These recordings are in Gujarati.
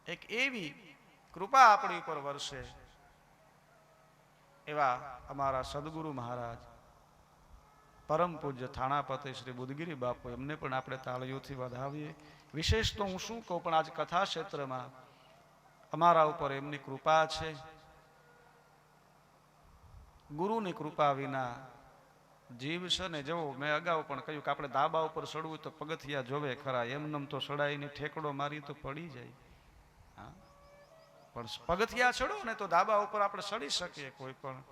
એક એવી કૃપા આપણી ઉપર વરસે એવા અમારા સદગુરુ મહારાજ પરમ પૂજ્ય થાણાપતિ શ્રી બુદ્ધગીરી બાપુ, એમને પણ આપણે તાળીઓથી વધાવીએ. વિશેષ તો હું શું કહું, પણ આજ કથા ક્ષેત્રમાં અમારા ઉપર એમની કૃપા છે. ગુરુની કૃપા વિના જીવ છે ને, જેવો મેં અગાઉ પણ કહ્યું કે આપણે ધાબા ઉપર ચડવું તો પગથિયા જોવે ખરા, એમનેમ તો ચડાઈને ઠેકડો મારી તો પડી જાય. હા, પણ પગથિયા ચડો ને તો ધાબા ઉપર આપણે ચડી શકીએ. કોઈ પણ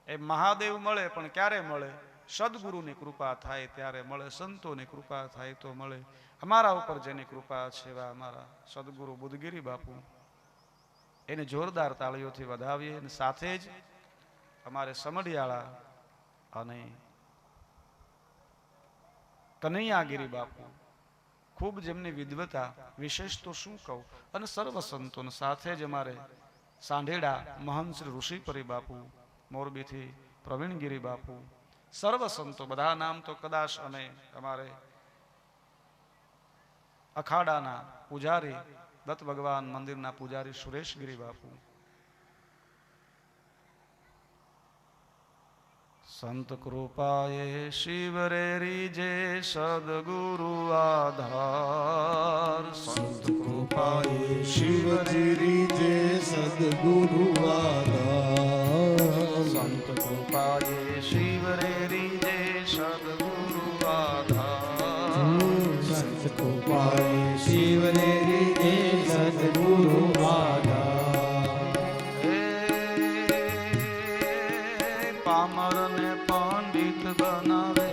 એ મહાદેવ મળે, પણ ક્યારે મળે? સદગુરુની કૃપા થાય ત્યારે મળે, સંતોની કૃપા થાય તો મળે. અમારા ઉપર જેની કૃપા છે એવા અમારા સદગુરુ બુદ્ધગીરી બાપુ, એને જોરદાર તાળીઓથી વધાવીએ. અને સાથે જ અમારે સમઢિયાળા અને કનૈયાગીરી બાપુ, ખૂબ જેમની વિદ્વતા, વિશેષ તો શું કહું, અને સર્વ સંતોને સાથે જ અમારે સાંઢેડા મહંત શ્રી ઋષિપરી બાપુ, મોરબીથી પ્રવીણગીરી બાપુ, સર્વ સંતો, બધા નામ તો કદાચ, અને અમારે અખાડાના પૂજારી દત્ત ભગવાન મંદિરના પૂજારી સુરેશગીરી બાપુ, સંત કૃપાએ શિવ રે રીજે સદગુરુ આધાર. સંત કૃપાએ શિવ રે રીજે સદગુરુ આધાર. સંત કૃપાએ શિવ રે રીજે સદગુરુ આધાર. સંત કૃપાએ શિવ રે રીજે સદગુરુ આધાર. પામર ને પંડિત બનાવે,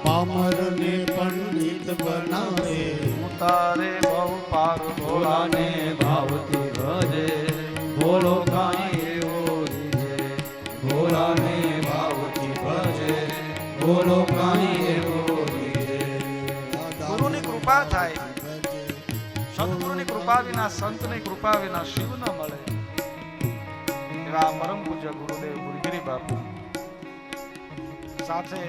પામર ને પંડિત બનાવે, ઉતારે ભવ પાર ભોલાને ભાવથી ભજે. ભોલો કાંઈ એવો રીજે, ભોલાને ભાવથી ભજે, ભોલો કાંઈ એવો રીજે. ગુરુની કૃપા થાય, સદગુરુની કૃપા વિના, સંતની કૃપા વિના શિવ ન મળે. એવા પરમ પૂજ્ય ગુરુદેવ બુદ્ધગીરી બાપુ, સાથે